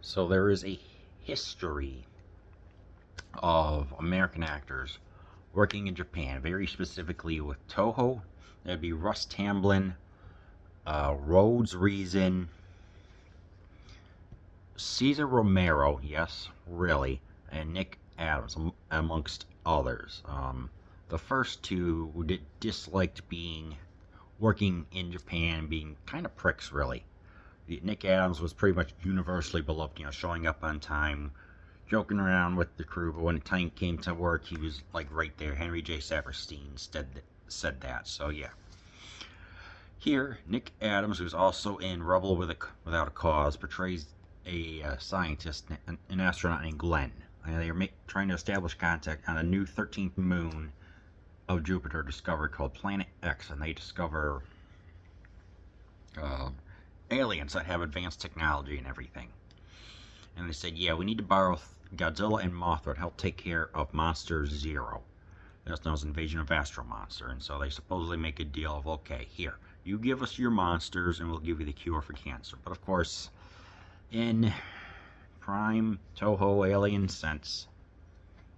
So there is a history of American actors working in Japan, very specifically with Toho. That'd be Russ Tamblyn, Rhodes Reason, Cesar Romero, yes, really, and Nick Adams, amongst others. The first two disliked working in Japan, being kind of pricks, really. Nick Adams was pretty much universally beloved, showing up on time, joking around with the crew, but when the time came to work, he was like right there. Henry J. Saperstein said that, so yeah. Here, Nick Adams, who's also in Rebel Without a Cause, portrays a scientist, an astronaut named Glenn. And they are trying to establish contact on a new 13th moon of Jupiter discovered called Planet X, and they discover aliens that have advanced technology and everything. And they said, yeah, we need to borrow Godzilla and Mothra to help take care of Monster Zero. That's known as Invasion of Astro-Monster. And so they supposedly make a deal of, okay, here, you give us your monsters and we'll give you the cure for cancer. But of course, in prime Toho alien sense,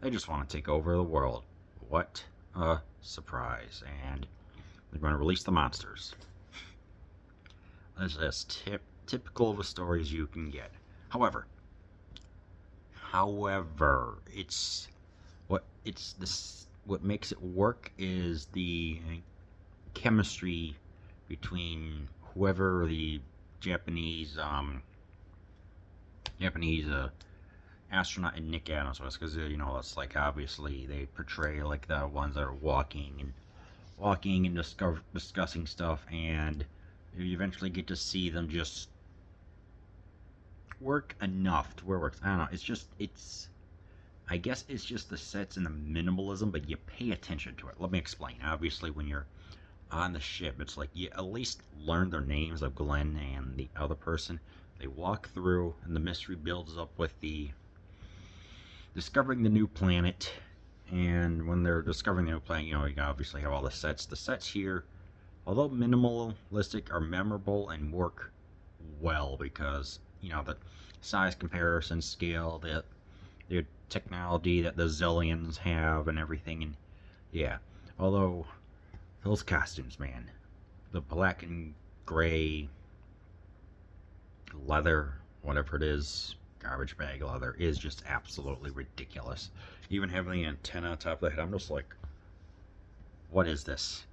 they just want to take over the world. What a surprise. And they're going to release the monsters. This is as typical of a story as you can get. However, what makes it work is the chemistry between whoever the Japanese astronaut and Nick Adams was, because it's like obviously they portray like the ones that are walking and discussing stuff, and you eventually get to see them just work enough to where it works. I don't know. I guess it's just the sets and the minimalism, but you pay attention to it. Let me explain. Obviously, when you're on the ship, it's like you at least learn their names of Glenn and the other person. They walk through, and the mystery builds up with the discovering the new planet. And when they're discovering the new planet, you obviously have all the sets. The sets here, although minimalistic, are memorable and work well because the size comparison, scale, the technology that the Zillions have and everything. And yeah, although those costumes, man, the black and gray leather, whatever it is, garbage bag leather, is just absolutely ridiculous. Even having the antenna on top of the head, I'm just like, what is this?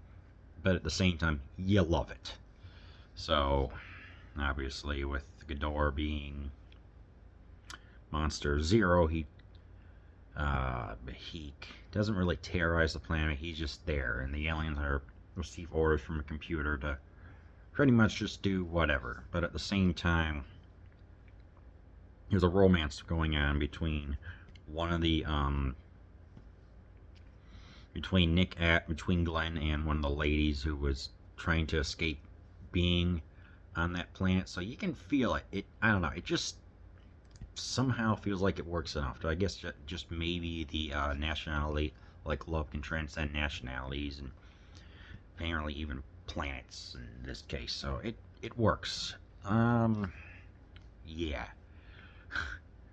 But at the same time, you love it. So obviously with Ghidorah being Monster Zero, he doesn't really terrorize the planet. He's just there, and the aliens receive orders from a computer to pretty much just do whatever. But at the same time, there's a romance going on between one of the between Glenn and one of the ladies who was trying to escape being on that planet. So you can feel it. I don't know. It just somehow feels like it works enough. I guess just maybe the nationality, like love can transcend nationalities and apparently even planets in this case. So it works. Yeah.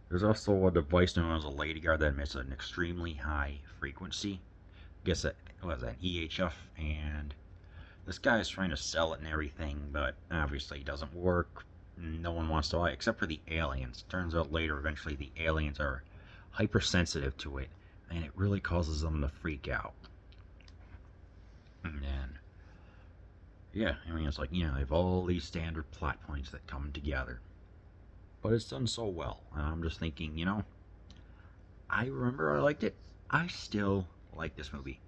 There's also a device known as a lady guard that emits an extremely high frequency. I guess that was an EHF, and this guy is trying to sell it and everything, but obviously it doesn't work. No one wants to buy it, except for the aliens. Turns out later, eventually, the aliens are hypersensitive to it, and it really causes them to freak out. And then, yeah, it's like, they have all these standard plot points that come together. But it's done so well, and I'm just thinking, I remember I liked it. I still like this movie.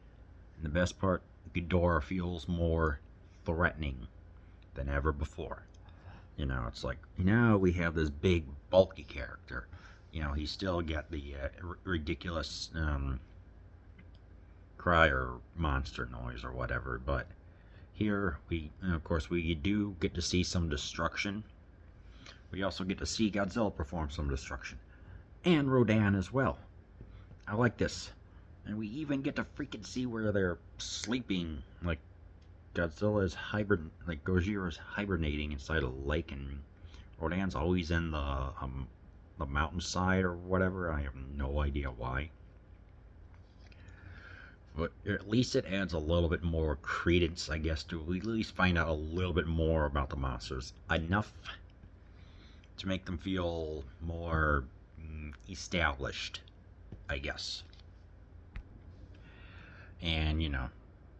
And the best part, Ghidorah feels more threatening than ever before. It's like, now we have this big, bulky character. He's still got the ridiculous cry or monster noise or whatever. But here, we do get to see some destruction. We also get to see Godzilla perform some destruction. And Rodan as well. I like this. And we even get to freaking see where they're sleeping. Like, Godzilla's Gojira's hibernating inside a lake, and Rodan's always in the the mountainside or whatever. I have no idea why. But at least it adds a little bit more credence, I guess, to at least find out a little bit more about the monsters. Enough to make them feel more established, I guess. And,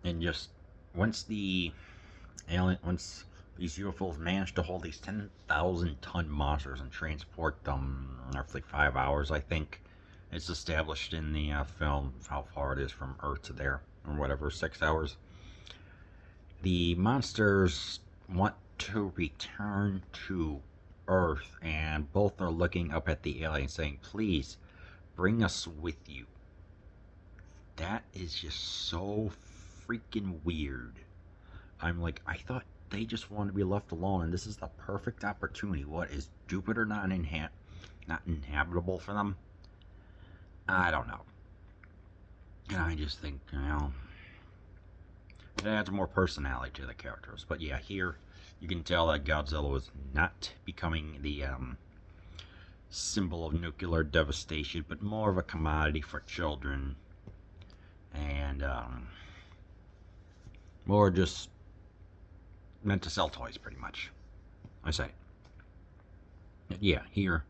and just once once these UFOs manage to hold these 10,000-ton monsters and transport them roughly 5 hours, I think. It's established in the film how far it is from Earth to there, or whatever, 6 hours. The monsters want to return to Earth, and both are looking up at the alien saying, please, bring us with you. That is just so freaking weird. I'm like, I thought they just want to be left alone, and this is the perfect opportunity. What, is Jupiter not inhabitable for them? I don't know. And I just think, it adds more personality to the characters. But yeah, here you can tell that Godzilla was not becoming the symbol of nuclear devastation, but more of a commodity for children. And more just meant to sell toys, pretty much. I say. Yeah, here.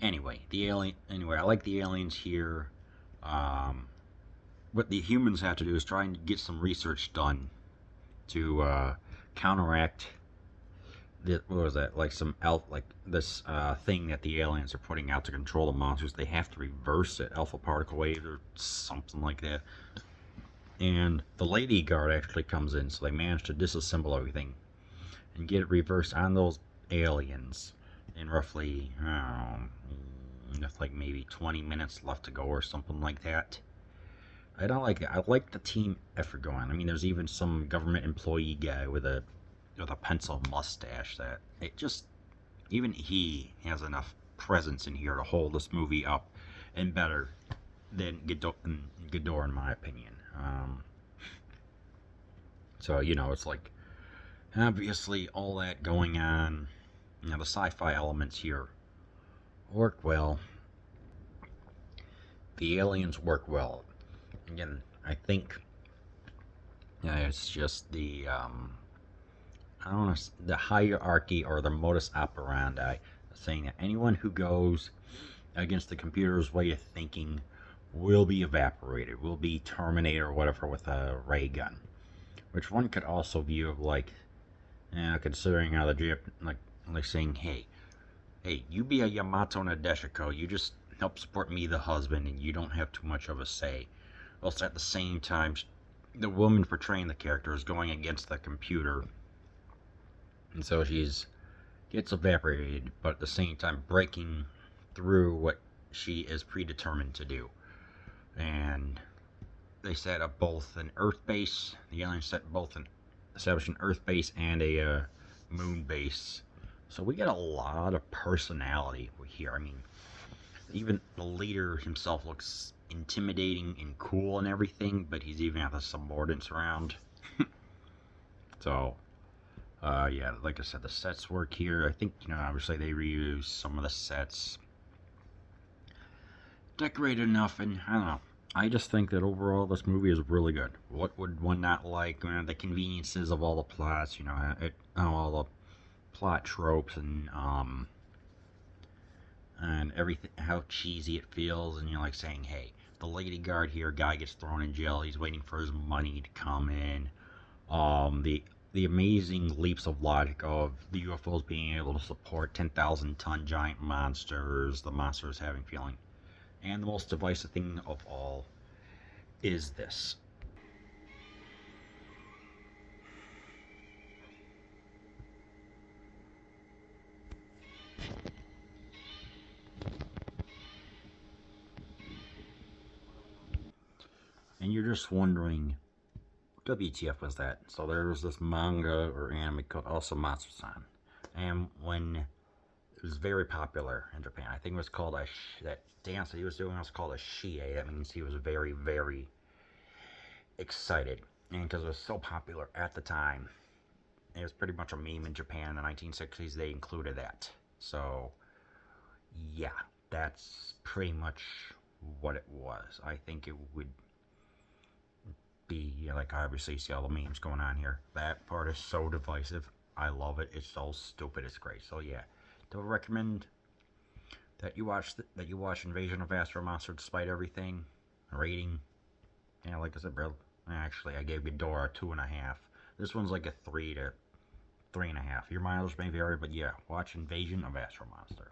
Anyway, I like the aliens here. What the humans have to do is try and get some research done to counteract what was that? Like this thing that the aliens are putting out to control the monsters. They have to reverse it, alpha particle waves or something like that. And the lady guard actually comes in, so they manage to disassemble everything and get it reversed on those aliens in roughly, just like maybe 20 minutes left to go or something like that. I don't like that. I like the team effort going on. I mean, there's even some government employee guy with a pencil mustache that even he has enough presence in here to hold this movie up and better than Ghidorah, in my opinion. So, it's like, obviously all that going on, the sci-fi elements here work well. The aliens work well. Again, I think it's just the I don't know, the hierarchy or the modus operandi, saying that anyone who goes against the computer's way of thinking will be evaporated, will be terminated or whatever with a ray gun. Which one could also view of like, considering how the like saying, hey, you be a Yamato Nadeshiko, you just help support me, the husband, and you don't have too much of a say. Also, at the same time, the woman portraying the character is going against the computer, and so gets evaporated, but at the same time breaking through what she is predetermined to do. And they set up both an Earth base. The aliens established an Earth base and a moon base. So we get a lot of personality here. I mean, even the leader himself looks intimidating and cool and everything, but he's even got the subordinates around. So, yeah, like I said, the sets work here. I think, obviously they reuse some of the sets. Decorated enough, and I don't know. I just think that overall this movie is really good. What would one not like? The conveniences of all the plots, all the plot tropes and everything, how cheesy it feels, and you're like saying, hey, the lady guard here, guy gets thrown in jail, he's waiting for his money to come in. The amazing leaps of logic of the UFOs being able to support 10,000-ton giant monsters, the monsters having feeling. And the most divisive thing of all is this. And you're just wondering, WTF was that? So there was this manga or anime called also Matsu-san. And when it was very popular in Japan, I think it was called that dance that he was doing was called a shie. That means he was very, very excited. And because it was so popular at the time, it was pretty much a meme in Japan in the 1960s. They included that. So yeah, that's pretty much what it was. I think it would be like, obviously, see all the memes going on here. That part is so divisive. I love it. It's so stupid. It's great. So yeah, do recommend that you watch Invasion of Astro-Monster despite everything. Rating, yeah, like I said, bro. Actually, I gave Ghidorah 2.5. This one's like a 3 to 3.5. Your mileage may vary, but yeah, watch Invasion of Astro-Monster.